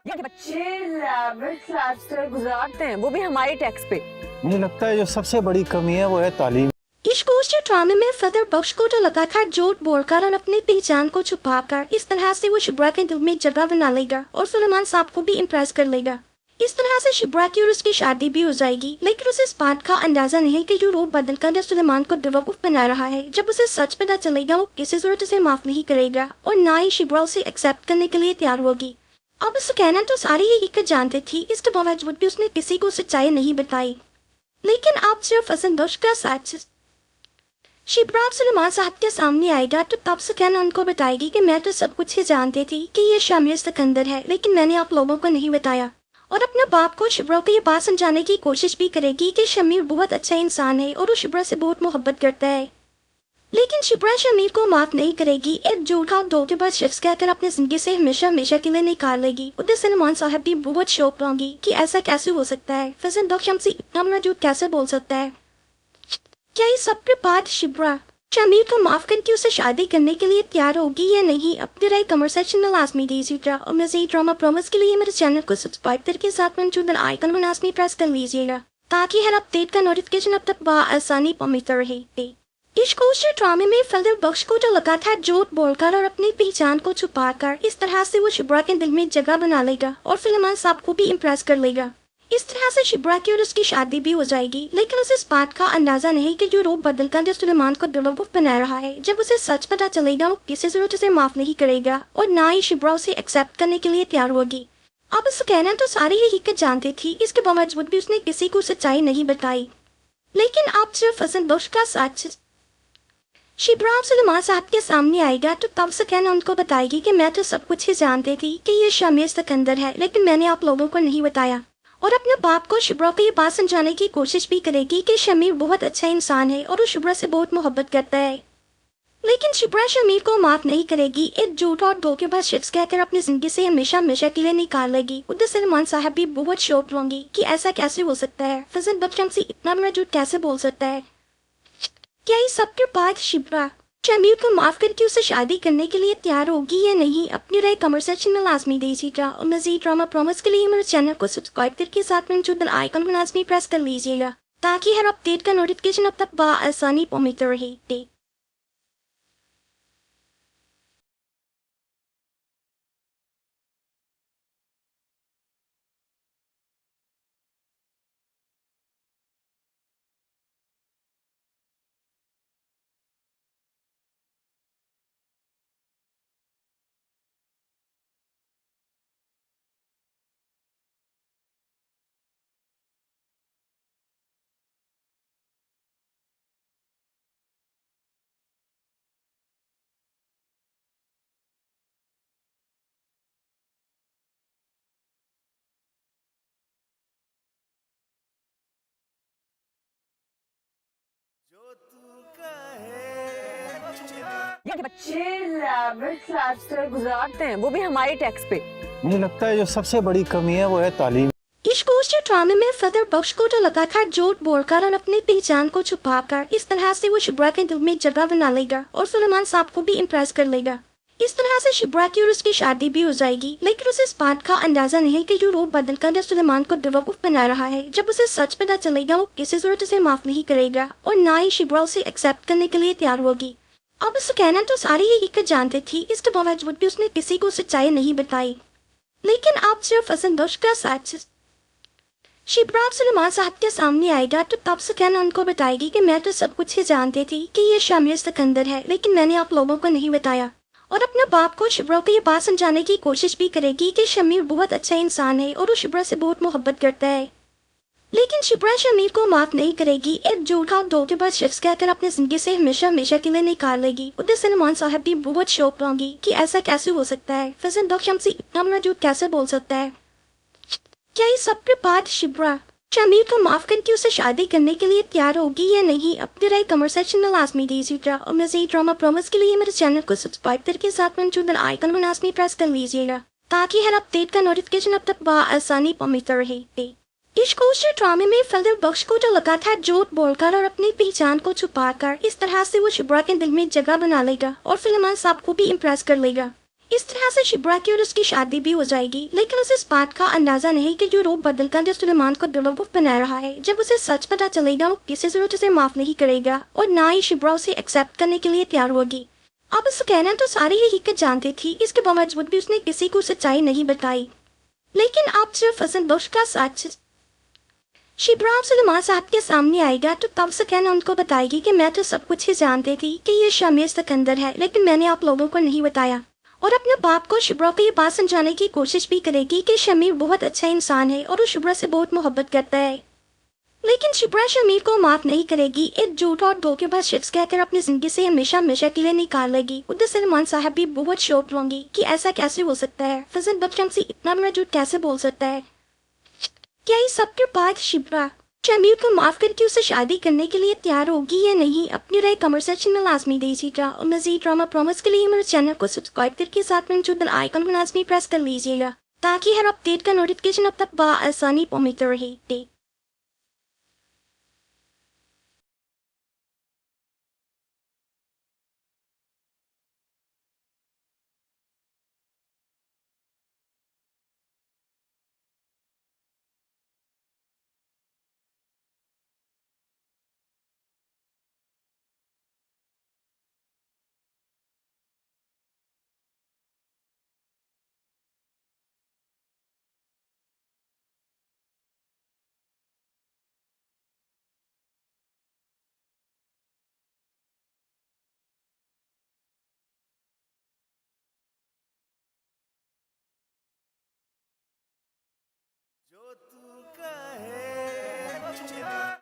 ये बच्चे lavish lifestyle गुजारते हैं, वो भी हमारे टैक्स पे। मुझे लगता है जो सबसे बड़ी कमी है वो है तालीम। इश्क के ड्रामे में फदर बख्श को तो लगातार झूठ बोलकर और अपनी पहचान को छुपाकर इस तरह से वो शुभ्रा के दिल में जगह बना लेगा और सुलेमान साहब को भी इम्प्रेस कर लेगा। इस तरह से शुभ्रा की और उसकी शादी भी हो जाएगी, लेकिन उसे इस बात का अंदाजा नहीं कि जो रूप बदल कर सुलेमान को बेवकूफ बना रहा है। जब उसे सच पता चलेगा वो किसी जरूरत से माफ नहीं करेगा और ना ही शुभ्रा उसे एक्सेप्ट करने के लिए तैयार होगी। अब उसे कहना तो सारी हकीकत जानती थी, इसके बावजूद भी उसने किसी को सच्चाई नहीं बताई। लेकिन आप सिर्फ असंतोष का साथ शुभ्रा सुलेमान साहब के सामने आएगा तो तब सुकैना उनको बताएगी कि मैं तो सब कुछ ही जानती थी कि ये शमीर सिकंदर है, लेकिन मैंने आप लोगों को नहीं बताया। और अपने बाप को शुभ्रा को ये बात समझाने की कोशिश भी करेगी कि शमीर बहुत अच्छा इंसान है और वो शुभ्रा से बहुत मोहब्बत करता है। लेकिन शुभ्रा शमीर को माफ नहीं करेगी। एक झूठा धोखेबाज शख्स कहकर अपनी जिंदगी से हमेशा हमेशा के लिए निकाल लेगी। उधर सुलेमान साहब भी बहुत शौक होंगी कि ऐसा कैसे हो सकता है, फजल दौशम से इतना बड़ा झूठ कैसे बोल सकता है। क्या इस सब के बाद शुभ्रा शमीर को माफ करके उसे शादी करने के लिए तैयार होगी या नहीं? अपनी राय कमेंट सेक्शन में लाजमी दीजिएगा और मज़ीद ड्रामा प्रोमोस के लिए मेरे चैनल को सब्सक्राइब करके साथ में मौजूद आइकन में लाजमी प्रेस कर लीजिएगा ताकि हर अपडेट का नोटिफिकेशन अब तक बआसानी पहुंचता रहे। इश्क ड्रामे में फजल बख्श को तो लगातार झूठ बोलकर और अपनी पहचान को छुपाकर इस तरह से वो शुभ्रा के दिल में जगह बना लेगा और सुलेमान साहब को भी इम्प्रेस कर लेगा। इस तरह से शुभ्रा की और उसकी शादी भी हो जाएगी, लेकिन उसे इस बात का अंदाजा नहीं कि जो रूप बदल कर सुलेमान को बेवकूफ बना रहा है। जब उसे सच पता चलेगा वो किसी जरूरत से माफ नहीं करेगा और ना ही शुभ्रा उसे एक्सेप्ट करने के लिए तैयार होगी। अब उसे कहना तो सारी हकीकत जानती थी, इसके बावजूद भी उसने किसी को सच्चाई नहीं बताई। लेकिन आप सिर्फ असंतोष का साथ शुभ्रा सुलेमान साहब के सामने आएगा तो तब से कहना उनको बताएगी कि मैं तो सब कुछ ही जानती थी कि ये शमीर सिकंदर है, लेकिन मैंने आप लोगों को नहीं बताया। और अपने बाप को शुभ्रा को ये बात समझाने की कोशिश भी करेगी कि शमीर बहुत अच्छा इंसान है और वो शुभ्रा से बहुत मोहब्बत करता है। लेकिन शुभ्रा शमीर को माफ नहीं करेगी। एक झूठ और धोखेबाज शख्स कहकर अपनी जिंदगी से हमेशा हमेशा के लिए निकाल लेगी। उधर सुलेमान साहब भी बहुत शौक होंगी कि ऐसा कैसे हो सकता है, फजल बख्श से इतना बड़ा झूठ कैसे बोल सकता है। क्या इस सब के बाद शुभ्रा शमीर को माफ करके उसे शादी करने के लिए तैयार होगी या नहीं? अपनी राय कमेंट सेक्शन में लाजमी दीजिएगा और मज़ीद ड्रामा प्रोमोस के लिए मेरे चैनल को सब्सक्राइब करके साथ में मौजूद आइकन को लाजमी प्रेस कर लीजिएगा ताकि हर अपडेट का नोटिफिकेशन अब तक बआसानी पहुंचता रहे। ये बच्चे लैविश लाइफस्टाइल गुजारते हैं, वो भी हमारे टैक्स पे। मुझे लगता है जो सबसे बड़ी कमी है वो है तालीम। इश्क के ड्रामे में फदर बख्श को तो लगातार झूठ बोलकर और अपनी पहचान को छुपाकर इस तरह से वो शुभ्रा के दिल में जगह बना लेगा और सुलेमान साहब को भी इम्प्रेस कर लेगा। इस तरह से शुभ्रा की और उसकी शादी भी हो जाएगी, लेकिन उसे इस बात का अंदाजा नहीं कि जो रूप बदल कर सुलेमान को बेवकूफ बना रहा है। जब उसे सच पता चलेगा वो किसी जरूरत से माफ नहीं करेगा और ना ही शुभ्रा उसे एक्सेप्ट करने के लिए तैयार होगी। अब उसे कहना तो सारी हकीकत जानती थी, इसके बावजूद भी उसने किसी को सच्चाई नहीं बताई। लेकिन आप सिर्फ असंतोष का साथ शुभ्रा सुलेमान साहब के सामने आएगा तो तब से कहना उनको बताएगी कि मैं तो सब कुछ ही जानती थी कि ये शमीर सिकंदर है, लेकिन मैंने आप लोगों को नहीं बताया। और अपने बाप को शुभ्रा को ये बात समझाने की कोशिश भी करेगी कि शमीर बहुत अच्छा इंसान है और वो शुभ्रा से बहुत मोहब्बत करता है। लेकिन शुभ्रा शमीर को माफ नहीं करेगी। एक झूठा धोखेबाज शख्स कहकर अपनी जिंदगी से हमेशा हमेशा के लिए निकाल लेगी। उधर सुलेमान साहब भी बहुत शौक होंगी कि ऐसा कैसे हो सकता है, फजल दौशम से इतना बड़ा झूठ कैसे बोल सकता है। क्या इस सब के बाद शुभ्रा शमीर को माफ करके उसे शादी करने के लिए तैयार होगी या नहीं? अपनी राय कमेंट सेक्शन में लाजमी दीजिएगा और मज़ीद ड्रामा प्रोमोस के लिए मेरे चैनल को सब्सक्राइब करके साथ में मौजूद आइकन को लाजमी प्रेस कर लीजिएगा ताकि हर अपडेट का नोटिफिकेशन अब तक बआसानी पहुंचता रहे। इश्क ड्रामे में फजल बख्श को तो लगातार झूठ बोलकर और अपनी पहचान को छुपाकर इस तरह से वो शुभ्रा के दिल में जगह बना लेगा और सुलेमान साहब को भी इम्प्रेस कर लेगा। इस तरह से शिब्रा की और उसकी शादी भी हो जाएगी, लेकिन उसे इस बात का अंदाजा नहीं कि जो रूप बदलकर जो सुलेमान को बेवकूफ बना रहा है, जब उसे सच पता चलेगा वो किसी जरूरत उसे माफ नहीं करेगा और ना ही शिब्रा उसे एक्सेप्ट करने के लिए तैयार होगी। अब सुकैना तो सारी हकीकत जानती थी, इसके बावजूद भी उसने किसी को सच्चाई नहीं बताई। लेकिन अब सिर्फ हसन बख्श का सच शिब्रा सुलेमान साहब के सामने आएगा तो तब सुकैना उनको बताएगी कि मैं तो सब कुछ ही जानती थी कि ये शमीर सिकंदर है, लेकिन मैंने आप लोगों को नहीं बताया। और अपने बाप को शिब्रा को ये बात समझाने की कोशिश भी करेगी कि शमीर बहुत अच्छा इंसान है और वो शिब्रा से बहुत मोहब्बत करता है। लेकिन शिब्रा शमीर को माफ नहीं करेगी, एक झूठ और धोखेबाज शख्स कहकर अपनी जिंदगी से हमेशा हमेशा के लिए निकाल लेगी। उधर सलमान साहब भी बहुत शौक होंगी कि ऐसा कैसे हो सकता है, फजल बख्श हमसे इतना बड़ा झूठ कैसे बोल सकता है। क्या इस सबके बाद शिब्रा शमीर को माफ करके उसे शादी करने के लिए तैयार होगी या नहीं? अपनी राय कमेंट सेक्शन में लाजमी दीजिएगा और मजीद ड्रामा प्रोमोस के लिए मेरे चैनल को सब्सक्राइब करके साथ में जो बेल आइकन को लाजमी प्रेस कर लीजिएगा ताकि हर अपडेट का नोटिफिकेशन अब तक बआसानी पहुंचता रहे।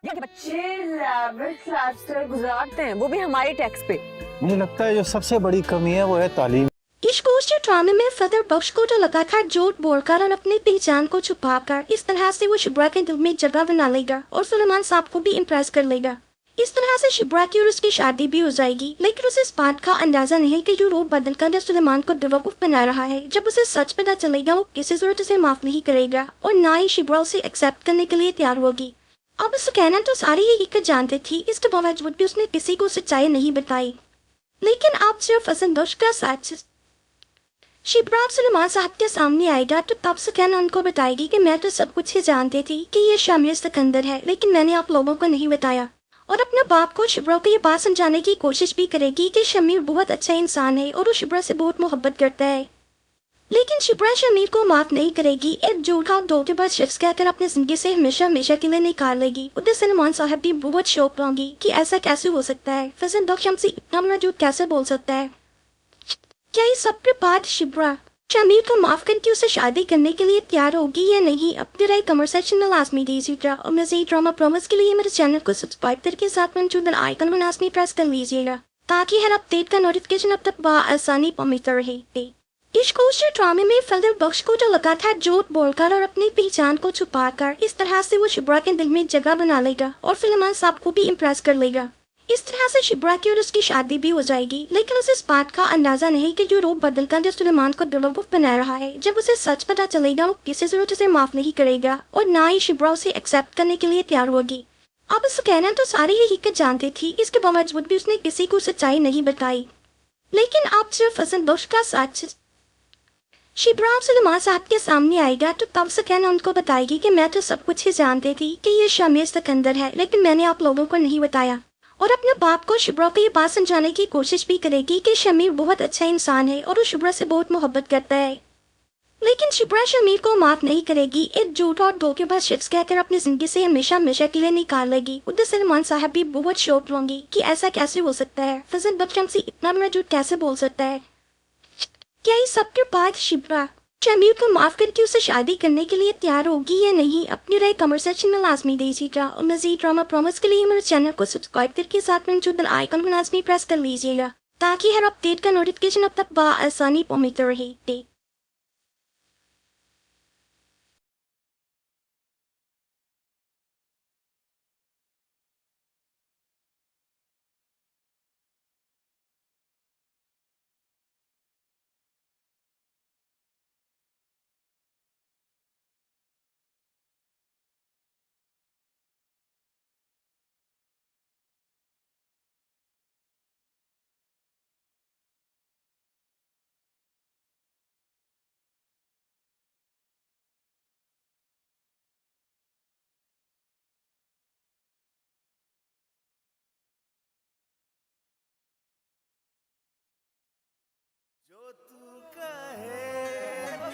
ये बच्चे लेविश लाइफस्टाइल गुजारते हैं, वो भी हमारे टैक्स पे। मुझे लगता है जो सबसे बड़ी कमी है वो है तालीम। इस गोश्त ड्रामे में फदर बख्श को तो लगातार झूठ बोलकर और अपनी पहचान को छुपाकर इस तरह से वो शिब्रा के दिल में जगह बना लेगा और सुलेमान साहब को भी इम्प्रेस कर लेगा। इस तरह से शिब्रा की और उसकी शादी भी हो जाएगी, लेकिन उसे इस बात का अंदाजा नहीं कि जो रूप बदलकर सुलेमान को बेवकूफ बना रहा है, जब उसे सच पता चलेगा वो किसी जरूरत उसे माफ नहीं करेगा और ना ही शिब्रा उसे एक्सेप्ट करने के लिए तैयार होगी। अब सुकैना तो सारी हकीकत जानती थी, इसके बावजूद भी उसने किसी को सच्चाई नहीं बताई। लेकिन अब सिर्फ हसन बख्श का सच शिब्रा सुलेमान साहब के सामने आएगा तो तब सुकैना उनको बताएगी कि मैं तो सब कुछ ही जानती थी कि ये शमीर सिकंदर है, लेकिन मैंने आप लोगों को नहीं बताया। और अपने बाप को शिब्रा को ये बात समझाने की कोशिश भी करेगी कि शमीर बहुत अच्छा इंसान है और वो शिब्रा से बहुत मोहब्बत करता है। लेकिन शिब्रा शमीर को माफ नहीं करेगी, एक झूठा और धोखेबाज शख्स कहकर अपनी जिंदगी से हमेशा हमेशा के लिए निकाल लेगी। उधर सलमान साहब भी बहुत शौक होंगी कि ऐसा कैसे हो सकता है, फजल बख्श हमसे इतना बड़ा झूठ कैसे बोल सकता है। क्या इस सबके बाद शिब्रा शमीर को माफ करके उसे शादी करने के लिए तैयार होगी या नहीं? अपनी राय कमेंट सेक्शन में लाजमी दीजिएगा और मजीद ड्रामा प्रोमोस के लिए मेरे चैनल को सब्सक्राइब करके साथ में जो बेल आइकन को लाजमी प्रेस कर लीजिएगा ताकि हर अपडेट का नोटिफिकेशन अब तक बआसानी पहुंचता रहे। इस गोश्त ड्रामे में फजल बख्श को तो लगातार झूठ बोलकर और अपनी पहचान को छुपाकर इस तरह से वो शिब्रा के दिल में जगह बना लेगा और सुलेमान साहब को भी इम्प्रेस कर लेगा। इस तरह से शिब्रा की और उसकी शादी भी हो जाएगी, लेकिन उसे इस बात का अंदाजा नहीं कि जो रूप बदलकर जो सुलेमान को बेवकूफ बना रहा है, जब उसे सच पता चलेगा वो किसी जरूरत उसे माफ नहीं करेगा और ना ही शिब्रा उसे एक्सेप्ट करने के लिए तैयार होगी। अब सुकैना तो सारी हकीकत जानती थी, इसके बावजूद भी उसने किसी को सच्चाई नहीं बताई। लेकिन अब सिर्फ हसन बख्श का सच शिब्रा सुलेमान साहब के सामने आएगा तो तब सुकैना उनको बताएगी कि मैं तो सब कुछ ही जानती थी कि ये शमीर सिकंदर है, लेकिन मैंने आप लोगों को नहीं बताया। और अपने बाप को शिब्रा को ये बात समझाने की कोशिश भी करेगी कि शमीर बहुत अच्छा इंसान है और वो शिब्रा से बहुत मोहब्बत करता है। लेकिन शिब्रा शमीर को माफ नहीं करेगी, एक झूठ और धोखेबाज शख्स कहकर अपनी जिंदगी से हमेशा हमेशा के लिए निकाल लेगी। उधर सलमान साहब भी बहुत शौक होंगी कि ऐसा कैसे हो सकता है, फजल बख्श हमसे इतना बड़ा झूठ कैसे बोल सकता है। क्या इस सबके बाद शिब्रा शमीर को माफ करके उसे शादी करने के लिए तैयार होगी या नहीं? अपनी राय कमेंट सेक्शन में लाजमी दीजिएगा और मजीद ड्रामा प्रोमोस के लिए मेरे चैनल को सब्सक्राइब करके साथ में जो बेल आइकन को लाजमी प्रेस कर लीजिएगा ताकि हर अपडेट का नोटिफिकेशन अब तक बआसानी पहुंचता रहे।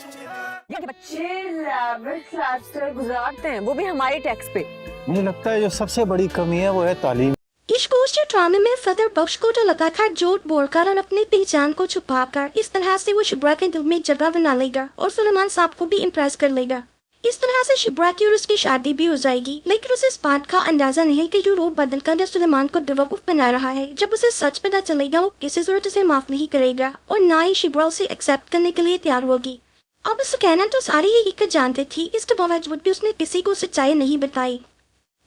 ये बच्चे लेवल्थ लाइफस्टाइल गुजारते हैं, वो भी हमारे टैक्स पे। मुझे लगता है जो सबसे बड़ी कमी है वो है तालीम। इस गोश्त ड्रामे में फदर बख्श को तो लगातार झूठ बोलकर और अपनी पहचान को छुपाकर इस तरह से वो शुभ्रा के दिल में जगह बना लेगा और सुलेमान साहब को भी इम्प्रेस कर लेगा। इस तरह से शुभ्रा की और उसकी शादी भी हो जाएगी, लेकिन उसे इस बात का अंदाजा नहीं कि जो रूप बदल कर सुलेमान को बेवकूफ बना रहा है। जब उसे सच पता चलेगा वो किसी जरूरत से माफ नहीं करेगा और ना ही शुभ्रा उसे एक्सेप्ट करने के लिए तैयार होगी। अब उसे कहना तो सारी हकीकत जानती थी, इसके बावजूद भी उसने किसी को सच्चाई नहीं बताई।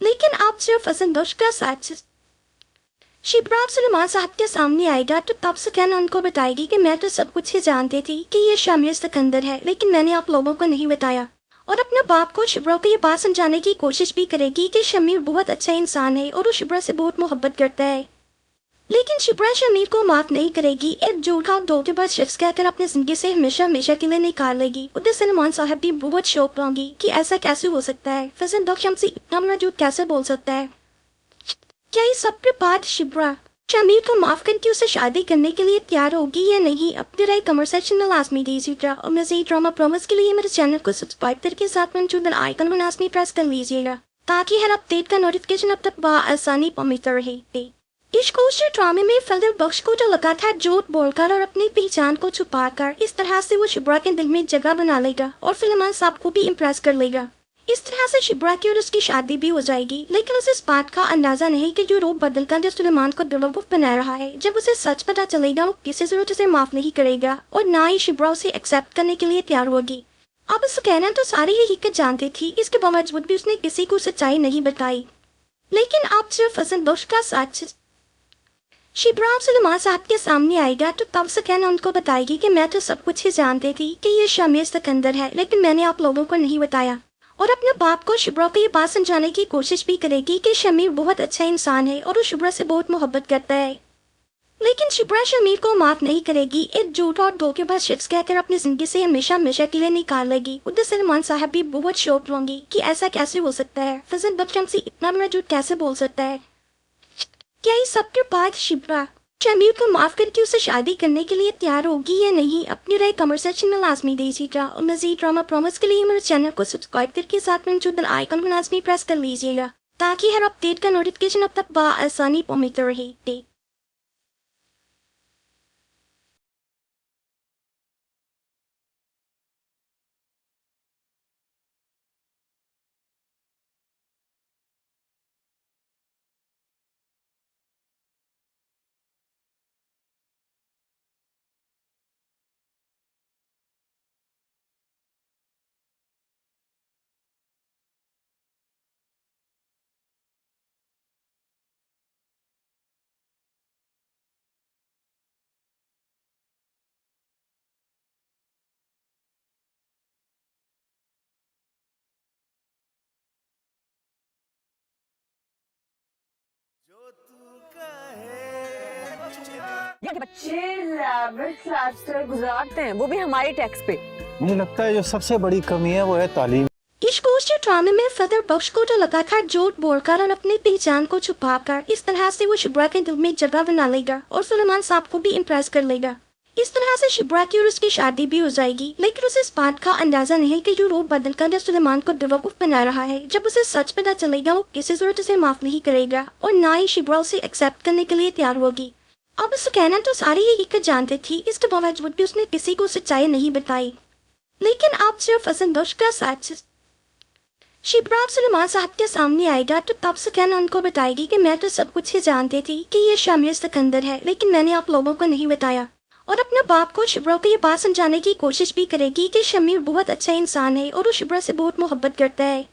लेकिन आप सिर्फ असंतोष का साथ शुभ्रा सुलेमान साहब के सामने आएगा तो तब सुकैना उनको बताएगी कि मैं तो सब कुछ ही जानती थी कि ये शमीर सिकंदर है, लेकिन मैंने आप लोगों को नहीं बताया। और अपने बाप को शुभ्रा को ये बात समझाने की कोशिश भी करेगी कि शमीर बहुत अच्छा इंसान है और वो शुभ्रा से बहुत मोहब्बत करता है। लेकिन शुभ्रा शमीर को माफ नहीं करेगी। एक झूठा धोखेबाज शख्स कहकर अपनी जिंदगी से हमेशा हमेशा के लिए निकाल लेगी। उधर सुलेमान साहब भी बहुत शौक होंगी कि ऐसा कैसे हो सकता है, फजल बख्श हमसे इतना बड़ा झूठ कैसे बोल सकता है। क्या इस सब के बाद शुभ्रा शमीर को माफ करके उसे शादी करने के लिए तैयार होगी या नहीं? अपनी राय कमेंट सेक्शन में लाजमी दीजिएगा और मज़ीद ड्रामा प्रोमोस के लिए मेरे चैनल को सब्सक्राइब करके साथ में बेल आइकन में लाजमी प्रेस कर लीजिएगा ताकि हर अपडेट का नोटिफिकेशन अब तक बआसानी पहुंचता रहे। इस कोशिश ड्रामे में फजल बख्श को जो लगातार झूठ बोलकर और अपनी पहचान को छुपाकर इस तरह से वो शुभ्रा के दिल में जगह बना लेगा और सुलेमान साहब को भी इम्प्रेस कर लेगा। इस तरह से शुभ्रा की और उसकी शादी भी हो जाएगी, लेकिन उसे इस बात का अंदाजा नहीं कि जो रूप बदल कर सुलेमान को बेवकूफ बना रहा है। जब उसे सच पता चलेगा वो किसी जरूरत से माफ नहीं करेगा और ना ही शुभ्रा उसे एक्सेप्ट करने के लिए तैयार होगी। अब उसे कहना तो सारी हकीकत जानती थी, इसके बावजूद भी उसने किसी को सच्चाई नहीं बताई। लेकिन आप सिर्फ फजल बख्श का साथ शुभ्रा सुलेमान साहब के सामने आएगा तो तब से कहना उनको बताएगी कि मैं तो सब कुछ ही जानती थी कि ये शमीर सिकंदर है, लेकिन मैंने आप लोगों को नहीं बताया। और अपने बाप को शुभ्रा को ये बात समझाने की कोशिश भी करेगी कि शमीर बहुत अच्छा इंसान है और वो शुभ्रा से बहुत मोहब्बत करता है। लेकिन शुभ्रा शमीर को माफ नहीं करेगी। एक झूठा और धोखेबाज शख्स कहकर अपनी जिंदगी से हमेशा हमेशा के लिए निकाल लेगी। उधर सुलेमान साहब भी बहुत शौक होंगी कि ऐसा कैसे हो सकता है, फजल बख्श हमसे इतना बड़ा झूठ कैसे बोल सकता है। क्या इस सब के बाद शुभ्रा शमीर को माफ करके उसे शादी करने के लिए तैयार होगी या नहीं? अपनी राय कमेंट सेक्शन में लाजमी दीजिएगा और मज़ीद ड्रामा प्रोमोस के लिए मेरे चैनल को सब्सक्राइब करके साथ में बेल आइकन को लाजमी प्रेस कर लीजिएगा ताकि हर अपडेट का नोटिफिकेशन अब तक बआसानी पहुंचता रहे। ये बच्चे लेवल्थ लाइफस्टाइल गुजारते हैं, वो भी हमारे टैक्स पे। मुझे लगता है जो सबसे बड़ी कमी है वो है तालीम। इस गोश्त ड्रामे में फदर बख्श को तो लगातार झूठ बोलकर और अपनी पहचान को छुपाकर इस तरह से वो शुभ्रा के दिल में जगह बना लेगा और सुलेमान साहब को भी इम्प्रेस कर लेगा। इस तरह से शुभ्रा की और उसकी शादी भी हो जाएगी, लेकिन उसे इस बात का अंदाजा नहीं कि जो रूप बदल कर सुलेमान को बेवकूफ बना रहा है। जब उसे सच पता चलेगा वो किसी जरूरत से माफ नहीं करेगा और ना ही शुभ्रा उसे एक्सेप्ट करने के लिए तैयार होगी। अब उसे कहना तो सारी हकीकत जानती थी, इसके बावजूद भी उसने किसी को सच्चाई नहीं बताई। लेकिन आप सिर्फ असंतोष का साथ शुभ्रा सुलेमान साहब के सामने आएगा तो तब से कहना उनको बताएगी कि मैं तो सब कुछ ही जानती थी कि ये शमीर सिकंदर है, लेकिन मैंने आप लोगों को नहीं बताया। और अपने बाप को शुभ्रा को ये बात समझाने की कोशिश भी करेगी कि शमीर बहुत अच्छा इंसान है और वो शुभ्रा से बहुत मोहब्बत करता है।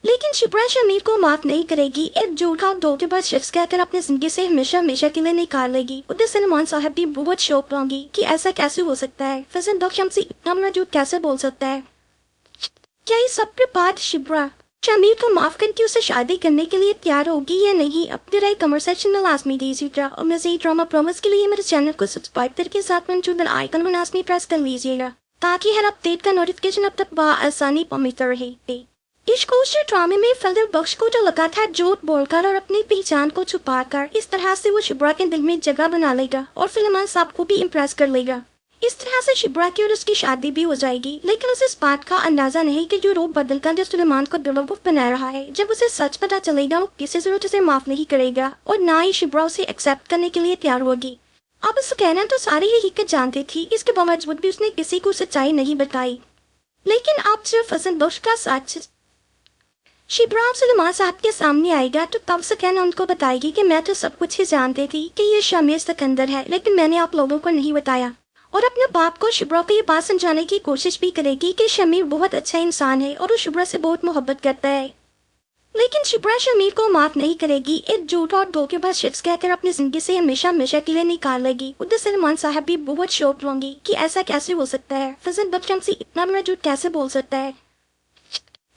लेकिन शुभ्रा शमीर को माफ नहीं करेगी। एक झूठा धोखेबाज शख्स कहकर अपनी जिंदगी से हमेशा हमेशा के लिए निकाल लेगी। उधर सुलेमान साहब भी बहुत शौक होंगी कि ऐसा कैसे हो सकता है, फजल बख्श हमसे इतना बड़ा झूठ कैसे बोल सकता है। क्या इस सब के बाद शुभ्रा शमीर को माफ करके उसे शादी करने के लिए तैयार होगी या नहीं? अपनी राय कमेंट सेक्शन में लाजमी दीजिएगा और मज़ीद ड्रामा प्रोमोस के लिए मेरे चैनल को सब्सक्राइब करके साथ में बेल आइकन में लाजमी प्रेस कर लीजिएगा ताकि हर अपडेट का नोटिफिकेशन अब तक बआसानी पहुंचता रहे। इस कोशिश ड्रामे में फजल बख्श को जो लगातार झूठ बोलकर और अपनी पहचान को छुपाकर इस तरह से वो शुभ्रा के दिल में जगह बना लेगा और सुलेमान साहब को भी इम्प्रेस कर लेगा। इस तरह से शिब्रा की और उसकी शादी भी हो जाएगी, लेकिन उसे इस बात का अंदाजा नहीं कि जो रूप बदलकर जो सुलेमान को बेवकूफ बना रहा है, जब उसे सच पता चलेगा वो किसी जरूरत उसे माफ नहीं करेगा और ना ही शिब्रा उसे एक्सेप्ट करने के लिए तैयार होगी। अब उस कहना तो सारी हकीकत जानती थी, इसके बावजूद भी उसने किसी को सच्चाई नहीं बताई। लेकिन आप सिर्फ हसन बख्श का साथ शिब्रा सुलेमान साहब के सामने आएगा तो तब सकैना उनको बताएगी कि मैं तो सब कुछ ही जानती थी कि ये शमीर सिकंदर है, लेकिन मैंने आप लोगों को नहीं बताया। और अपने बाप को शिब्रा को ये बात समझाने की कोशिश भी करेगी कि शमीर बहुत अच्छा इंसान है और वो शिब्रा से बहुत मोहब्बत करता है। लेकिन शिब्रा शमीर को माफ नहीं करेगी, एक झूठ और धोखेबाज शख्स कहकर अपनी जिंदगी से हमेशा हमेशा के लिए निकाल लेगी। उधर सलमान साहब भी बहुत शौक होंगी कि ऐसा कैसे हो सकता है, फजल बख्श से इतना बड़ा झूठ कैसे बोल सकता है।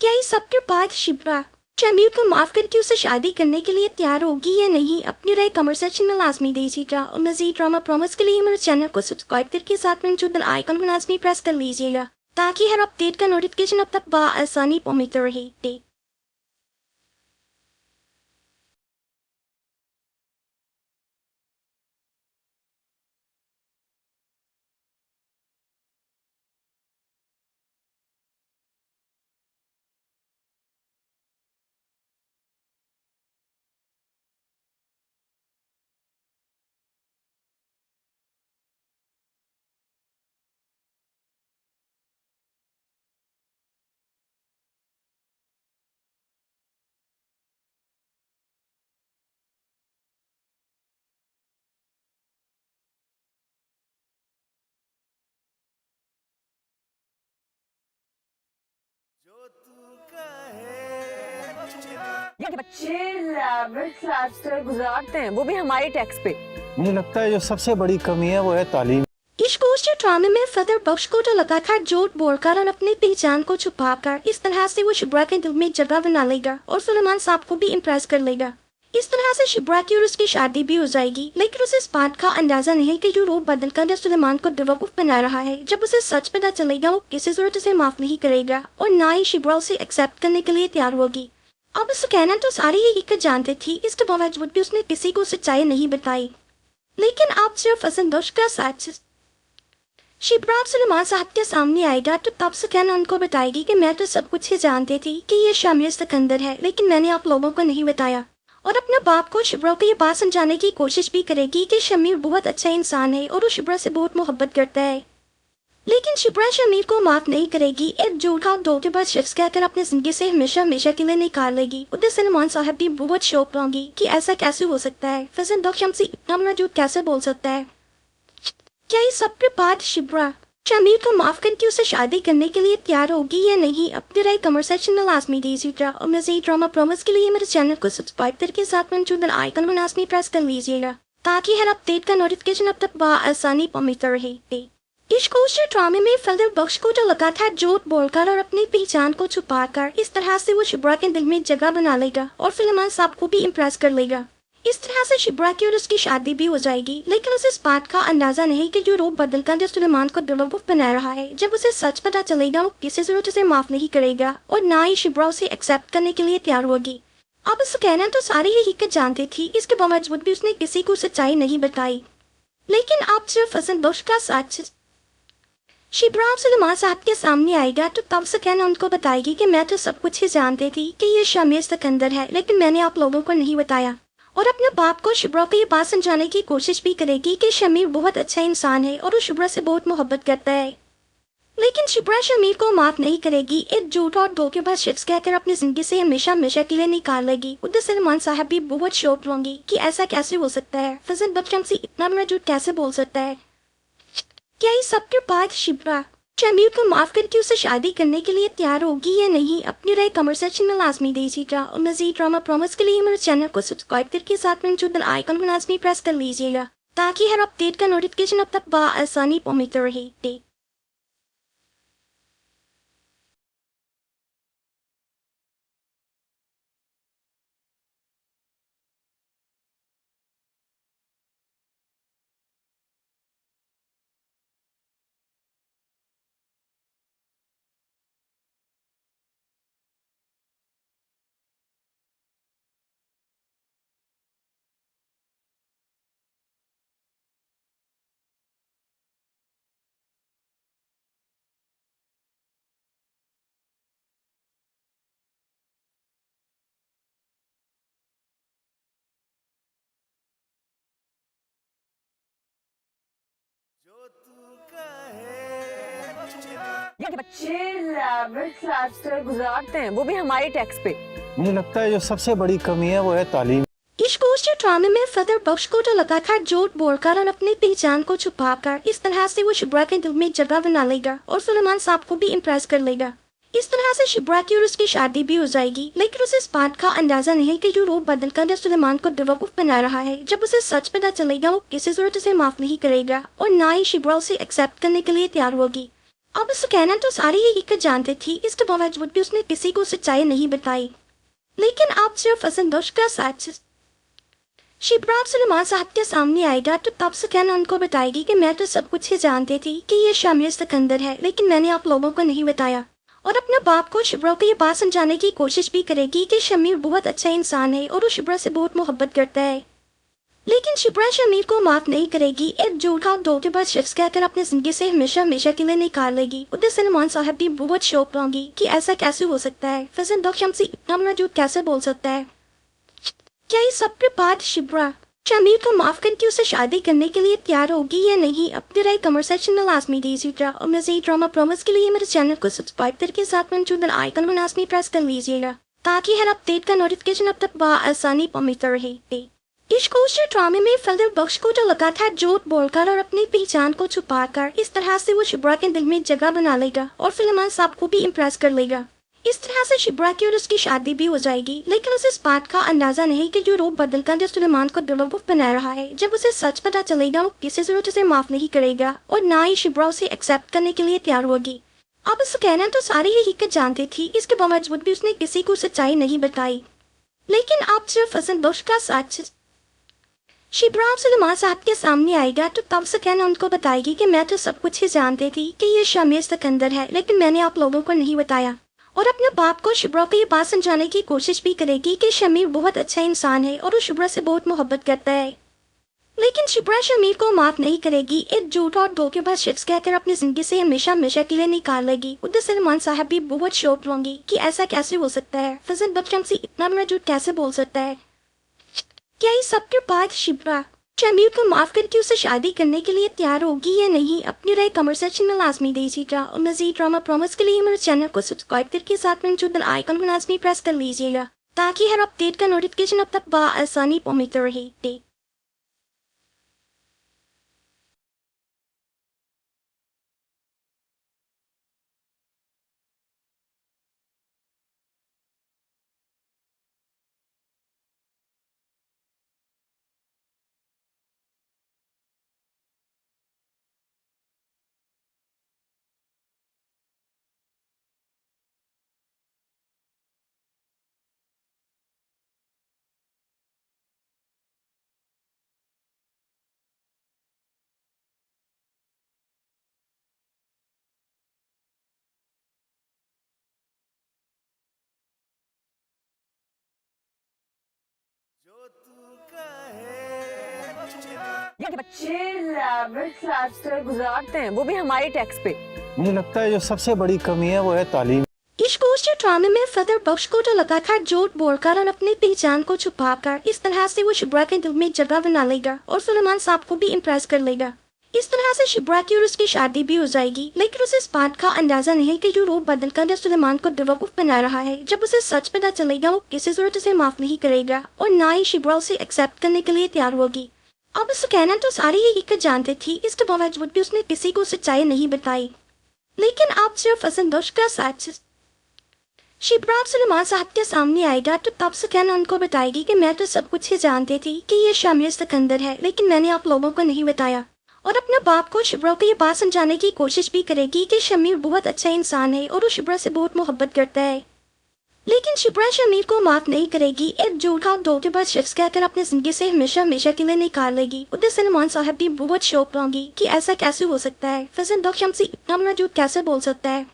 क्या इस सबके बाद शिब्रा शमीर को माफ करके उसे शादी करने के लिए तैयार होगी या नहीं? अपनी राय कमेंट सेक्शन में लाजमी दीजिएगा और मजीद ड्रामा प्रोमोस के लिए मेरे चैनल को सब्सक्राइब करके साथ में जो बेल आइकन को लाजमी प्रेस कर लीजिएगा ताकि हर अपडेट का नोटिफिकेशन अब तक बआसानी पहुंचता रहे। ये बच्चे इलेवेंथ क्लास से गुजारते हैं, वो भी हमारे टैक्स पे। मुझे लगता है जो सबसे बड़ी कमी है वो है तालीम। इस गोश्त ड्रामे में फदर बख्श को तो लगातार झूठ बोलकर और अपनी पहचान को छुपाकर इस तरह से वो शिब्रा के दिल में जगह बना लेगा और सुलेमान साहब को भी इम्प्रेस कर लेगा। इस तरह से शिब्रा की और उसकी शादी भी हो जाएगी, लेकिन उसे इस बात का अंदाजा नहीं कि जो रूप बदलकर सुलेमान को बेवकूफ बना रहा है, जब उसे सच पता चलेगा वो किसी जरूरत उसे माफ नहीं करेगा और ना ही शिब्रा उसे एक्सेप्ट करने के लिए तैयार होगी। अब उसे कहना तो सारी हकीकत जानती थी, इसके बावजूद भी उसने किसी को सच्चाई नहीं बताई। लेकिन आप सिर्फ हसन बख्श का साथ शिब्रा सुलेमान साहब के सामने आएगा तो तब सकैना उनको बताएगी कि मैं तो सब कुछ ही जानती थी कि ये शमीर सिकंदर है, लेकिन मैंने आप लोगों को नहीं बताया। और अपने बाप को शिब्रा को ये बात समझाने की कोशिश भी करेगी कि शमीर बहुत अच्छा इंसान है और वो शिब्रा से बहुत मोहब्बत करता है। लेकिन शिब्रा शमीर को माफ नहीं करेगी, एक झूठा और धोखेबाज शख्स कहकर अपनी जिंदगी से हमेशा हमेशा के लिए निकाल लेगी। उधर सलमान साहब भी बहुत शौक होंगी कि ऐसा कैसे हो सकता है, फजल बख्श से इतना बड़ा झूठ कैसे बोल सकता है। क्या इस सबके बाद शिब्रा शमीर को माफ करके उसे शादी करने के लिए तैयार होगी या नहीं? अपनी राय कमेंट सेक्शन में लाजमी दीजिएगा और मज़ीद ड्रामा प्रोमोस के लिए मेरे चैनल को सब्सक्राइब करके साथ में जो बेल आइकन को लाजमी प्रेस कर लीजिएगा ताकि हर अपडेट का नोटिफिकेशन अब तक बआसानी पहुंचता रहे। इस गोश्त ड्रामे में फजल बख्श को तो लगातार झूठ बोलकर और अपनी पहचान को छुपाकर इस तरह से वो शिब्रा के दिल में जगह बना लेगा और सुलेमान साहब को भी इम्प्रेस कर लेगा। इस तरह से शिब्रा की और उसकी शादी भी हो जाएगी, लेकिन उसे इस बात का अंदाजा नहीं कि जो रूप बदलकर जो सुलेमान को बेवकूफ बना रहा है, जब उसे सच पता चलेगा वो किसी जरूरत उसे माफ नहीं करेगा और ना ही शिब्रा उसे एक्सेप्ट करने के लिए तैयार होगी। अब उसे कहना तो सारी हकीकत जानती थी, इसके बावजूद भी उसने किसी को सच्चाई नहीं बताई। लेकिन आप सिर्फ हसन बख्श का साथ शिब्रा सुलेमान साहब के सामने आएगा तो तब सकैना उनको बताएगी कि मैं तो सब कुछ ही जानती थी कि ये शमीर सिकंदर है, लेकिन मैंने आप लोगों को नहीं बताया। और अपने बाप को शिब्रा को ये बात समझाने की कोशिश भी करेगी कि शमीर बहुत अच्छा इंसान है और वो शिब्रा से बहुत मोहब्बत करता है। लेकिन शिब्रा शमीर को माफ नहीं करेगी, एक झूठ और धोखेबाज शख्स कहकर अपनी जिंदगी से हमेशा हमेशा के लिए निकाल लेगी। उधर सलमान साहब भी बहुत शौक होंगी कि ऐसा कैसे हो सकता है, फजल बख्श से इतना बड़ा झूठ कैसे बोल सकता है। क्या इस सबके बाद शिब्रा शमीर को माफ करके उसे शादी करने के लिए तैयार होगी या नहीं? अपनी राय कमेंट सेक्शन में लाजमी दीजिएगा और मज़ीद ड्रामा प्रोमोस के लिए मेरे चैनल को सब्सक्राइब करके साथ में जो बेल आइकन को लाजमी प्रेस कर लीजिएगा ताकि हर अपडेट का नोटिफिकेशन अब तक बआसानी पहुंचता रहे। ये बच्चे लेविश लाइफस्टाइल गुजारते हैं, वो भी हमारे टैक्स पे। मुझे लगता है जो सबसे बड़ी कमी है वो है तालीम। इस गोश्त ड्रामे में फदर बख्श को तो लगातार झूठ बोलकर और अपनी पहचान को छुपाकर इस तरह से वो शुभ्रा के दिल में जगह बना लेगा और सुलेमान साहब को भी इम्प्रेस कर लेगा। इस तरह से शुभ्रा की और उसकी शादी भी हो जाएगी, लेकिन उसे इस बात का अंदाजा नहीं कि जो रूप बदल कर सुलेमान को बेवकूफ बना रहा है। जब उसे सच पता चलेगा वो किसी जरूरत से माफ नहीं करेगा और ना ही शुभ्रा उसे एक्सेप्ट करने के लिए तैयार होगी। अब उसे कहना तो सारी हकीकत जानती थी, इसके बावजूद भी उसने किसी को सच्चाई नहीं बताई। लेकिन आप सिर्फ असंतोष का साथ शुभ्रा सुलेमान साहब के सामने आएगा तो तब सुकैना उनको बताएगी कि मैं तो सब कुछ ही जानती थी कि ये शामिर सिकंदर है, लेकिन मैंने आप लोगों को नहीं बताया। और अपने बाप को शुभ्रा को ये बात समझाने की कोशिश भी करेगी कि शमीर बहुत अच्छा इंसान है और वो शुभ्रा से बहुत मोहब्बत करता है। लेकिन शुभ्रा शमीर को माफ नहीं करेगी। एक झूठा धोखेबाज शख्स कहकर अपनी जिंदगी से हमेशा हमेशा के लिए निकाल लेगी। उधर सुलेमान साहब भी बहुत शौक होंगी कि ऐसा कैसे हो सकता है, फजल बख्श हमसे इतना बड़ा झूठ कैसे बोल सकता है। क्या इस सब के बाद शुभ्रा शमीर को माफ करके उसे शादी करने के लिए तैयार होगी या नहीं? अपनी राय कमेंट सेक्शन में लाजमी दीजिएगा और मज़ीद ड्रामा प्रोमोस के लिए मेरे चैनल को सब्सक्राइब करके साथ में बेल आइकन में लाजमी प्रेस कर लीजिएगा ताकि हर अपडेट का नोटिफिकेशन अब तक बआसानी पहुंचता रहे। इस गोश्त ड्रामे में फजल बख्श को तो लगातार झूठ बोलकर और अपनी पहचान को छुपाकर इस तरह से वो शुभ्रा के दिल में जगह बना लेगा और सुलेमान साहब को भी इम्प्रेस कर लेगा। इस तरह से शुभ्रा की और उसकी शादी भी हो जाएगी, लेकिन उसे इस बात का अंदाजा नहीं कि जो रूप बदल कर सुलेमान को बेवकूफ बना रहा है। जब उसे सच पता चलेगा वो किसी जरूरत से माफ नहीं करेगा और ना ही शुभ्रा उसे एक्सेप्ट करने के लिए तैयार होगी। अब उसे कहना तो सारी हकीकत जानती थी, इसके बावजूद भी उसने किसी को सच्चाई नहीं बताई। लेकिन आप सिर्फ फजल बख्श का साथ शुभ्रा सुलेमान साहब के सामने आएगा तो तब से कहना उनको बताएगी कि मैं तो सब कुछ ही जानती थी कि ये शमीर सिकंदर है, लेकिन मैंने आप लोगों को नहीं बताया। और अपने बाप को शुभ्रा को ये बात समझाने की कोशिश भी करेगी कि शमीर बहुत अच्छा इंसान है और वो शुभ्रा से बहुत मोहब्बत करता है। लेकिन शुभ्रा शमीर को माफ नहीं करेगी। एक झूठा और धोखेबाज शख्स कहकर अपनी जिंदगी से हमेशा हमेशा के लिए निकाल लेगी। उधर सुलेमान साहब भी बहुत शौक होंगी कि ऐसा कैसे हो सकता है, फजल बख्श हमसे इतना बड़ा झूठ कैसे बोल सकता है। क्या इस सब के बाद शुभ्रा शमीर को माफ करके उसे शादी करने के लिए तैयार होगी या नहीं? अपनी राय कमेंट सेक्शन में लाजमी दीजिएगा और मज़ीद ड्रामा प्रोमोस के लिए मेरे चैनल को सब्सक्राइब करके साथ में बेल आइकन को लाजमी प्रेस कर लीजिएगा ताकि हर अपडेट का नोटिफिकेशन अब तक बआसानी पहुंचता रहे। ये बच्चे लेविश लाइफस्टाइल गुजारते हैं, वो भी हमारे टैक्स पे। मुझे लगता है जो सबसे बड़ी कमी है वो है तालीम। इस गोश्त ड्रामे में फदर बख्श को तो लगातार झूठ बोलकर और अपनी पहचान को छुपाकर इस तरह से वो शुभ्रा के दिल में जगह बना लेगा और सुलेमान साहब को भी इम्प्रेस कर लेगा। इस तरह से शुभ्रा की और उसकी शादी भी हो जाएगी, लेकिन उसे इस बात का अंदाजा नहीं कि जो रूप बदल कर सुलेमान को बेवकूफ बना रहा है। जब उसे सच पता चलेगा वो किसी जरूरत से माफ नहीं करेगा और ना ही शुभ्रा उसे एक्सेप्ट करने के लिए तैयार होगी। अब उसे कहना तो सारी हकीकत जानती थी, इसके बावजूद भी उसने किसी को सच्चाई नहीं बताई। लेकिन आप सिर्फ असंतोष का साथ शुभ्रा सुलेमान साहब के सामने आएगा तो तब से कहना उनको बताएगी कि मैं तो सब कुछ ही जानती थी कि ये शमीर सिकंदर है, लेकिन मैंने आप लोगों को नहीं बताया। और अपने बाप को शुभ्रा को ये बात समझाने की कोशिश भी करेगी कि शमीर बहुत अच्छा इंसान है और वो शुभ्रा से बहुत मोहब्बत करता है। लेकिन शुभ्रा शमीर को माफ नहीं करेगी। एक झूठा धोखेबाज शख्स कहकर अपनी जिंदगी से हमेशा हमेशा के लिए निकाल लेगी। उधर सुलेमान साहब भी बहुत शौक होंगी कि ऐसा कैसे हो सकता है, फजल बख्श हमसे इतना बड़ा झूठ कैसे बोल सकता है।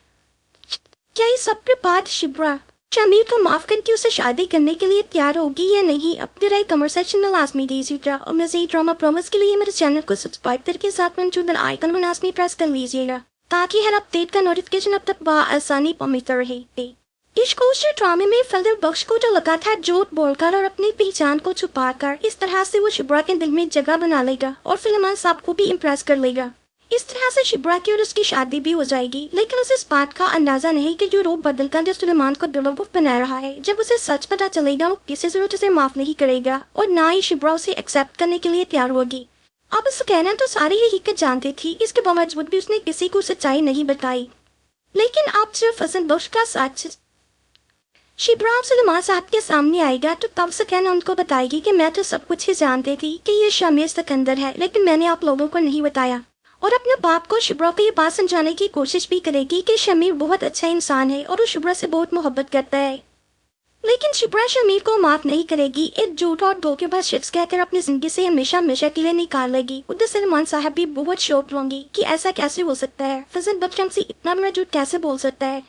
क्या इस सब के बाद शुभ्रा शमीर को माफ करके उसे शादी करने के लिए तैयार होगी या नहीं? अपनी राय कमेंट सेक्शन में लाजमी दीजिएगा और मज़ीद ड्रामा प्रोमोस के लिए मेरे चैनल को सब्सक्राइब करके साथ में बेल आइकन में लाजमी प्रेस कर लीजिएगा ताकि हर अपडेट का नोटिफिकेशन अब तक बआसानी पहुंचता रहे। इस गोश्त ड्रामे में फजल बख्श को तो लगातार झूठ बोलकर और अपनी पहचान को छुपाकर इस तरह से वो शुभ्रा के दिल में जगह बना लेगा और सुलेमान साहब को भी इम्प्रेस कर लेगा। इस तरह से शिब्रा की और उसकी शादी भी हो जाएगी, लेकिन उसे इस बात का अंदाजा नहीं कि जो रूप बदलकर जो सुलेमान को बेवकूफ बना रहा है, जब उसे सच पता चलेगा वो किसी जरूरत उसे माफ नहीं करेगा और ना ही शिब्रा उसे एक्सेप्ट करने के लिए तैयार होगी। अब उस कहना तो सारी हकीकत जानती थी, इसके बावजूद भी उसने किसी को सच्चाई नहीं बताई। लेकिन आप सिर्फ हसन बख्श का साथ शिब्रा सुलेमान साहब के सामने आएगा तो तब सकैना उनको बताएगी कि मैं तो सब कुछ ही जानती थी कि ये शमीर सिकंदर है, लेकिन मैंने आप लोगों को नहीं बताया। और अपने बाप को शिब्रा को ये बात समझाने की कोशिश भी करेगी कि शमीर बहुत अच्छा इंसान है और वो शिब्रा से बहुत मोहब्बत करता है। लेकिन शिब्रा शमीर को माफ नहीं करेगी, एक झूठ और धोखेबाज शख्स कहकर अपनी जिंदगी से हमेशा हमेशा के लिए निकाल लेगी। उधर सलमान साहब भी बहुत शौक होंगी कि ऐसा कैसे हो सकता है, फजल बख्श हमसे इतना बड़ा झूठ कैसे बोल सकता है।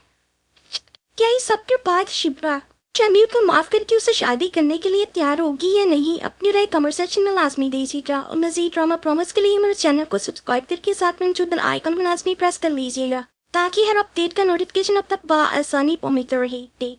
क्या इस सबके बाद शिब्रा शमीर को माफ करके उसे शादी करने के लिए तैयार होगी या नहीं? अपनी राय कमेंट सेक्शन में लाजमी दीजिएगा और मजीद ड्रामा प्रोमोस के लिए मेरे चैनल को सब्सक्राइब करके साथ में जो बेल आइकन को लाजमी प्रेस कर लीजिएगा ताकि हर अपडेट का नोटिफिकेशन अब तक बआसानी पहुंचता रहे।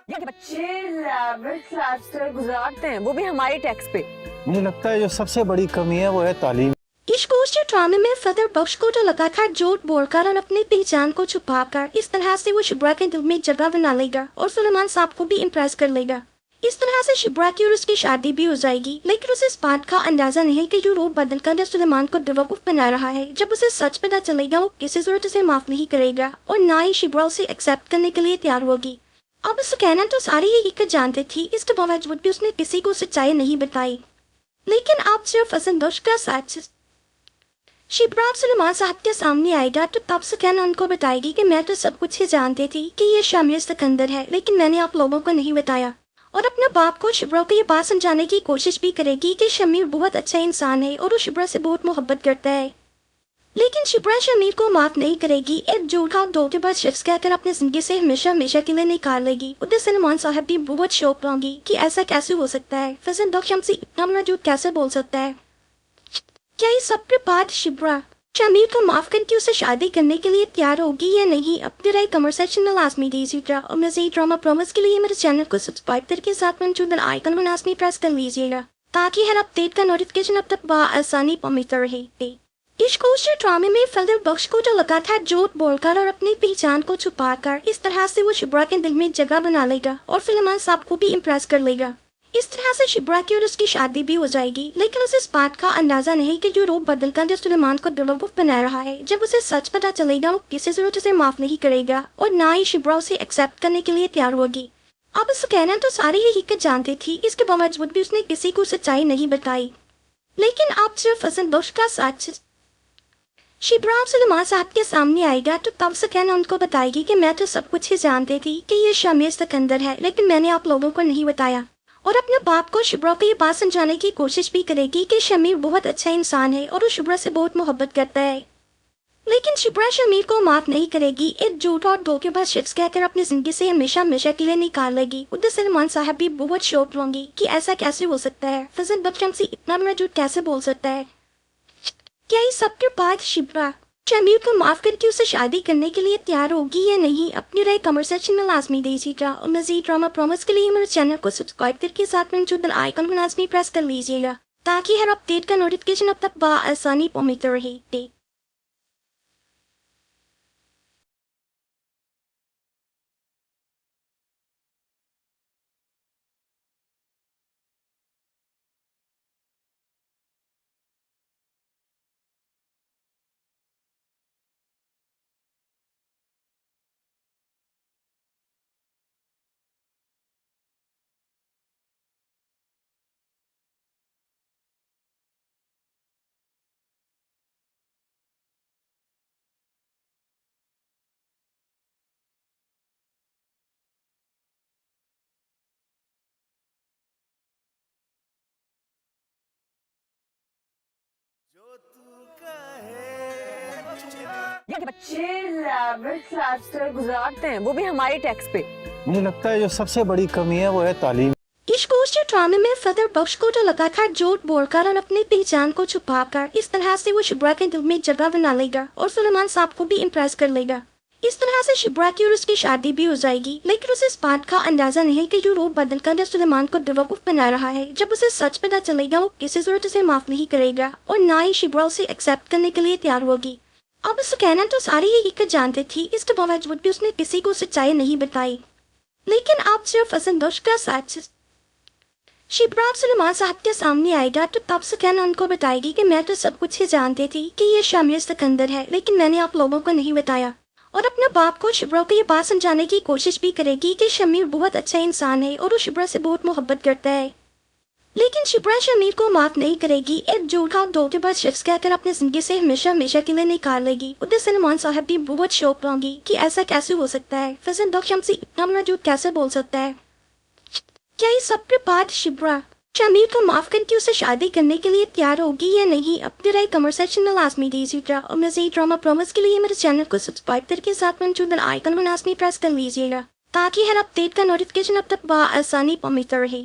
ये बच्चे लेविश लाइफस्टाइल गुजारते हैं, वो भी हमारे टैक्स पे। मुझे लगता है जो सबसे बड़ी कमी है वो है तालीम। इस गोश्त ड्रामे में फदर बख्श को तो लगातार झूठ बोलकर और अपनी पहचान को छुपाकर इस तरह से वो शिब्रा के दिल में जगह बना लेगा और सुलेमान साहब को भी इम्प्रेस कर लेगा। इस तरह से शिब्रा की और उसकी शादी भी हो जाएगी, लेकिन उसे इस बात का अंदाजा नहीं कि जो रूप बदलकर सुलेमान को बेवकूफ बना रहा है, जब उसे सच पता चलेगा वो किसी जरूरत उसे माफ नहीं करेगा और ना ही शिब्रा उसे एक्सेप्ट करने के लिए तैयार होगी। अब उसे कहना तो सारी हकीकत जानती थी, इसके बावजूद भी उसने किसी को सच्चाई नहीं बताई। लेकिन आप सिर्फ हसन बख्श का साथ शिब्रा सुलेमान साहब के सामने आएगा तो तब सकैना उनको बताएगी कि मैं तो सब कुछ ही जानती थी कि ये शमीर सिकंदर है, लेकिन मैंने आप लोगों को नहीं बताया। और अपने बाप को शिब्रा को ये बात समझाने की कोशिश भी करेगी कि शमीर बहुत अच्छा इंसान है और वो शिब्रा से बहुत मोहब्बत करता है। लेकिन शिब्रा शमीर को माफ नहीं करेगी, एक झूठा और धोखेबाज शख्स कहकर अपनी जिंदगी से हमेशा हमेशा के लिए निकाल लेगी। उधर सलमान साहब भी बहुत शौक होंगी कि ऐसा कैसे हो सकता है, फजल बख्श हमसे इतना बड़ा झूठ कैसे बोल सकता है। क्या इस सबके बाद शिब्रा शमीर को माफ करके उसे शादी करने के लिए तैयार होगी या नहीं? अपनी राय कमेंट सेक्शन में लाजमी दीजिएगा और मज़ीद ड्रामा प्रोमोस के लिए मेरे चैनल को सब्सक्राइब करके साथ में जो बेल आइकन को लाजमी प्रेस कर लीजिएगा ताकि हर अपडेट का नोटिफिकेशन अब तक बआसानी पहुंचता रहे। इस गोश्त ड्रामे में फजल बख्श को तो लगातार झूठ बोलकर और अपनी पहचान को छुपाकर इस तरह से वो शिब्रा के दिल में जगह बना लेगा और सुलेमान साहब को भी इम्प्रेस कर लेगा। इस तरह से शिब्रा की और उसकी शादी भी हो जाएगी, लेकिन उसे इस बात का अंदाजा नहीं कि जो रूप बदलकर जो सुलेमान को बेवकूफ बना रहा है, जब उसे सच पता चलेगा वो किसी जरूरत उसे माफ नहीं करेगा और ना ही शिब्रा उसे एक्सेप्ट करने के लिए तैयार होगी। अब उसे कहना तो सारी हकीकत जानती थी, इसके बावजूद भी उसने किसी को सच्चाई नहीं बताई। लेकिन आप सिर्फ हसन बख्श का साथ शिब्रा सुलेमान साहब के सामने आएगा तो तब सकैना उनको बताएगी कि मैं तो सब कुछ ही जानती थी कि ये शमीर सिकंदर है, लेकिन मैंने आप लोगों को नहीं बताया। और अपने बाप को शिब्रा को ये बात समझाने की कोशिश भी करेगी कि शमीर बहुत अच्छा इंसान है और वो शिब्रा से बहुत मोहब्बत करता है। लेकिन शिब्रा शमीर को माफ नहीं करेगी, एक झूठ और धोखेबाज शख्स कहकर अपनी जिंदगी से हमेशा हमेशा के लिए निकाल लेगी। उधर सलमान साहब भी बहुत शौक होंगी कि ऐसा कैसे हो सकता है, फजल बख्श हमसे इतना बड़ा झूठ कैसे बोल सकता है। क्या इस सबके बाद शिब्रा शमीर को माफ करके उसे शादी करने के लिए तैयार होगी या नहीं? अपनी राय कमेंट सेक्शन में लाजमी दीजिएगा और मज़ीद ड्रामा प्रोमोस के लिए मेरे चैनल को सब्सक्राइब करके साथ में जो बेल आइकन को लाजमी प्रेस कर लीजिएगा ताकि हर अपडेट का नोटिफिकेशन अब तक बआसानी पहुंचता रहे। ये बच्चे लेवेंथ क्लास तक गुजारते हैं, वो भी हमारे टैक्स पे। मुझे लगता है जो सबसे बड़ी कमी है वो है तालीम। इस गोश्त ड्रामे में फदर बख्श को तो लगातार झूठ बोलकर और अपनी पहचान को छुपाकर इस तरह से वो शुभ्रा के दिल में जगह बना लेगा और सुलेमान साहब को भी इम्प्रेस कर लेगा। इस तरह से शुभ्रा की और उसकी शादी भी हो जाएगी, लेकिन उसे इस बात का अंदाजा नहीं कि जो रूप बदल कर सुलेमान को बेवकूफ बना रहा है। जब उसे सच पता चलेगा वो किसी जरूरत से माफ नहीं करेगा और ना ही शुभ्रा उसे एक्सेप्ट करने के लिए तैयार होगी। अब उसे कहना तो सारी हकीकत जानती थी, इसके बावजूद भी उसने किसी को सच्चाई नहीं बताई। लेकिन आप सिर्फ असंतोष का साथ शुभ्रा सुलेमान साहब के सामने आएगा तो तब सुकैना उनको बताएगी कि मैं तो सब कुछ ही जानती थी कि ये शामिर सिकंदर है, लेकिन मैंने आप लोगों को नहीं बताया। और अपने बाप को शुभ्रा को ये बात समझाने की कोशिश भी करेगी कि शमीर बहुत अच्छा इंसान है और वो शुभ्रा से बहुत मोहब्बत करता है। लेकिन शुभ्रा शमीर को माफ नहीं करेगी। एक झूठा धोखेबाज शख्स कहकर अपनी जिंदगी से हमेशा हमेशा के लिए निकाल लेगी। उधर सुलेमान साहब भी बहुत शौक होंगी कि ऐसा कैसे हो सकता है, फजल बख्श हमसे इतना बड़ा झूठ कैसे बोल सकता है। क्या इस सब के बाद शुभ्रा शमीर को माफ करके उसे शादी करने के लिए तैयार होगी या नहीं? अपनी राय कमेंट सेक्शन में लाजमी दीजिएगा और मज़ीद ड्रामा प्रोमोस के लिए मेरे चैनल को सब्सक्राइब करके साथ में बेल आइकन में लाजमी प्रेस कर लीजिएगा ताकि हर अपडेट का नोटिफिकेशन अब तक बआसानी पहुंचता रहे।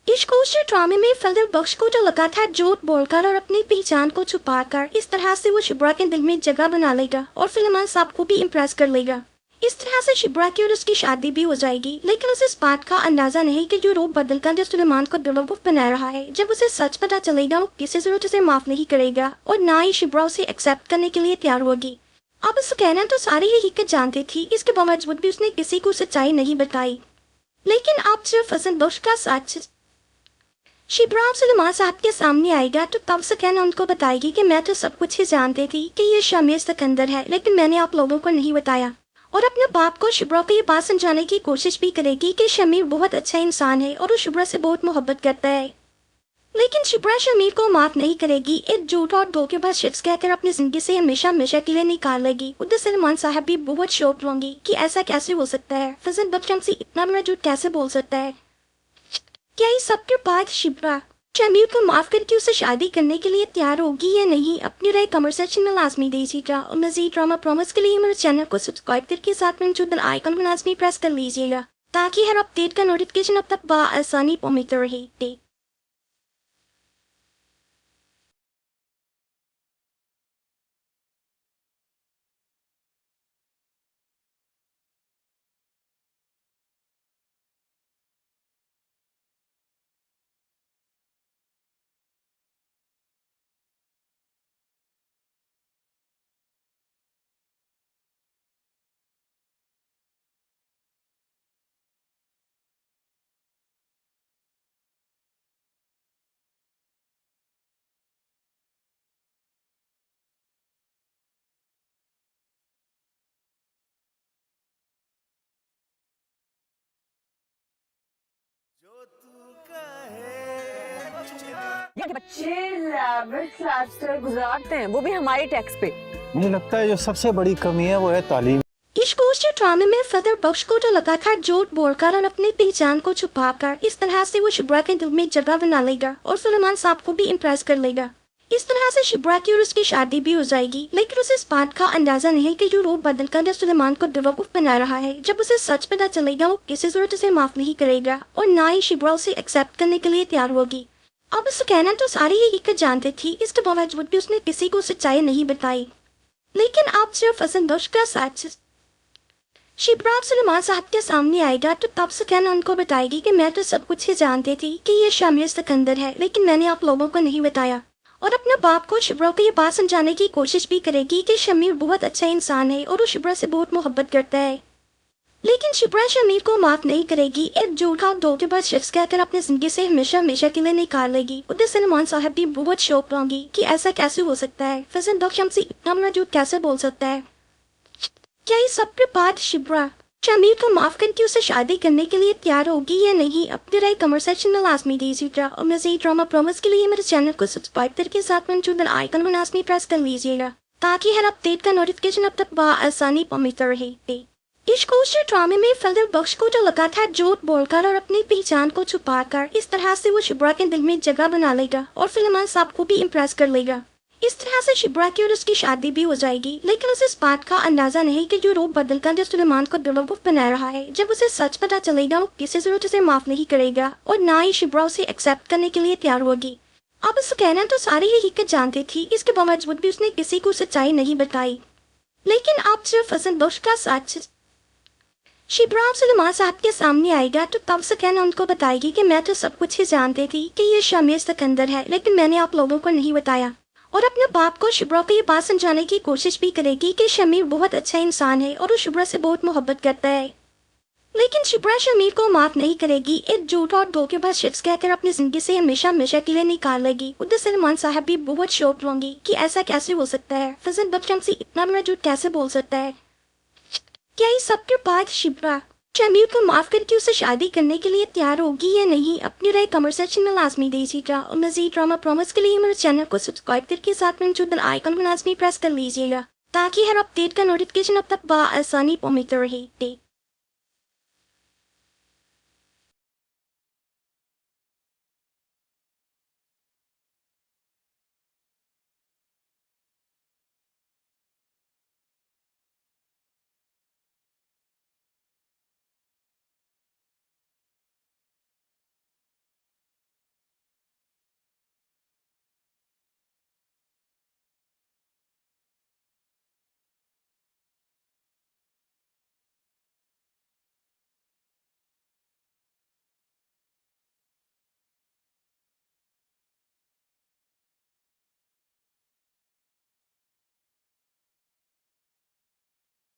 इस गोश्त ड्रामे में फजल बख्श को तो लगातार झूठ बोलकर और अपनी पहचान को छुपाकर इस तरह से वो शुभ्रा के दिल में जगह बना लेगा और सुलेमान साहब को भी इम्प्रेस कर लेगा। इस तरह से शुभ्रा की और उसकी शादी भी हो जाएगी, लेकिन उसे इस बात का अंदाजा नहीं कि जो रूप बदल कर सुलेमान को बेवकूफ बना रहा है। जब उसे सच पता चलेगा वो किसी जरूरत से माफ नहीं करेगा और ना ही शुभ्रा उसे एक्सेप्ट करने के लिए तैयार होगी। अब उसे कहना तो सारी हकीकत जानती थी, इसके बावजूद भी उसने किसी को सच्चाई नहीं बताई। लेकिन आप सिर्फ फजल बख्श का साथ शुभ्रा सुलेमान साहब के सामने आएगा तो तब सुकैना उनको बताएगी कि मैं तो सब कुछ ही जानती थी कि ये शमीर सिकंदर है, लेकिन मैंने आप लोगों को नहीं बताया। और अपने बाप को शुभ्रा को ये बात समझाने की कोशिश भी करेगी कि शमीर बहुत अच्छा इंसान है और वो शुभ्रा से बहुत मोहब्बत करता है। लेकिन शुभ्रा शमीर को माफ नहीं करेगी। एक झूठा और धोखेबाज शख्स कहकर अपनी जिंदगी से हमेशा हमेशा के लिए निकाल लेगी। उधर सुलेमान साहब भी बहुत शौक होंगी कि ऐसा कैसे हो सकता है, फजल बख्श हमसे इतना बड़ा झूठ कैसे बोल सकता है। क्या इस सब के बाद शुभ्रा शमीर को माफ करके उसे शादी करने के लिए तैयार होगी या नहीं? अपनी राय कमेंट सेक्शन में लाजमी दीजिएगा और मज़ीद ड्रामा प्रोमोस के लिए मेरे चैनल को सब्सक्राइब करके साथ में बेल आइकन को लाजमी प्रेस कर लीजिएगा ताकि हर अपडेट का नोटिफिकेशन अब तक बआसानी पहुंचता रहे। ये बच्चे लेवेंथ क्लास तक गुजारते हैं, वो भी हमारे टैक्स पे। मुझे लगता है जो सबसे बड़ी कमी है वो है तालीम। इस गोश्त ड्रामे में फदर बख्श को तो लगातार झूठ बोलकर और अपनी पहचान को छुपाकर इस तरह से वो शुभ्रा के दिल में जगह बना लेगा और सुलेमान साहब को भी इम्प्रेस कर लेगा। इस तरह से शुभ्रा की और उसकी शादी भी हो जाएगी, लेकिन उसे इस बात का अंदाजा नहीं कि जो रूप बदल कर सुलेमान को बेवकूफ बना रहा है। जब उसे सच पता चलेगा वो किसी जरूरत से माफ नहीं करेगा और ना ही शुभ्रा उसे एक्सेप्ट करने के लिए तैयार होगी। अब उसे कहना तो सारी हकीकत जानती थी, इसके बावजूद भी उसने किसी को सच्चाई नहीं बताई। लेकिन आप सिर्फ असंतोष का साथ शुभ्रा सुलेमान साहब के सामने आएगा तो तब सुकैना उनको बताएगी कि मैं तो सब कुछ ही जानती थी कि ये शमीर सिकंदर है, लेकिन मैंने आप लोगों को नहीं बताया। और अपने बाप को शुभ्रा को ये बात समझाने की कोशिश भी करेगी कि शमीर बहुत अच्छा इंसान है और वो शुभ्रा से बहुत मोहब्बत करता है। लेकिन शुभ्रा शमीर को माफ नहीं करेगी। एक झूठा धोखेबाज शख्स कहकर अपनी जिंदगी से हमेशा हमेशा के लिए निकाल लेगी। उधर सुलेमान साहब भी बहुत शौक होंगी कि ऐसा कैसे हो सकता है, फजल बख्श हमसे इतना बड़ा झूठ कैसे बोल सकता है। क्या इस सब के बाद शुभ्रा शमीर को माफ करके उसे शादी करने के लिए तैयार होगी या नहीं? अपनी राय कमेंट सेक्शन में लाजमी दीजिएगा और मज़ीद ड्रामा प्रोमोस के लिए मेरे चैनल को सब्सक्राइब करके साथ में बेल आइकन में लाजमी प्रेस कर लीजिएगा ताकि हर अपडेट का नोटिफिकेशन अब तक बआसानी पहुंचता रहे। इस गोश्त ड्रामे में फजल बख्श को तो लगातार झूठ बोलकर और अपनी पहचान को छुपाकर इस तरह से वो शुभ्रा के दिल में जगह बना लेगा और सुलेमान साहब को भी इम्प्रेस कर लेगा। इस तरह से शिब्रा की और उसकी शादी भी हो जाएगी, लेकिन उसे इस बात का अंदाजा नहीं कि जो रूप बदलकर जो सुलेमान को बेवकूफ बना रहा है, जब उसे सच पता चलेगा वो किसी जरूरत उसे माफ नहीं करेगा और ना ही शिब्रा उसे एक्सेप्ट करने के लिए तैयार होगी। अब उस कहना तो सारी हकीकत जानती थी, इसके बावजूद भी उसने किसी को सच्चाई नहीं बताई। लेकिन आप सिर्फ हसन बख्श का साथ शिब्रा सुलेमान साहब के सामने आएगा तो तब सकैना उनको बताएगी कि मैं तो सब कुछ ही जानती थी कि ये शमीर सिकंदर है, लेकिन मैंने आप लोगों को नहीं बताया। और अपने बाप को शिब्रा को ये बात समझाने की कोशिश भी करेगी कि शमीर बहुत अच्छा इंसान है और वो शिब्रा से बहुत मोहब्बत करता है। लेकिन शिब्रा शमीर को माफ नहीं करेगी, एक झूठ और धोखेबाज शख्स कहकर अपनी जिंदगी से हमेशा हमेशा के लिए निकाल लेगी। उधर सलमान साहब भी बहुत शौक होंगी कि ऐसा कैसे हो सकता है, फजल बख्श हमसे इतना बड़ा झूठ कैसे बोल सकता है। क्या इस सबके बाद शिब्रा शमीर को माफ करके उसे शादी करने के लिए तैयार होगी या नहीं? अपनी राय कमेंट सेक्शन में लाजमी दीजिएगा और मजीद ड्रामा प्रॉमिस के लिए मेरे चैनल को सब्सक्राइब करके साथ में जो बेल आइकन को लाजमी प्रेस कर लीजिएगा ताकि हर अपडेट का नोटिफिकेशन अब तक बआसानी पहुंचता रहे।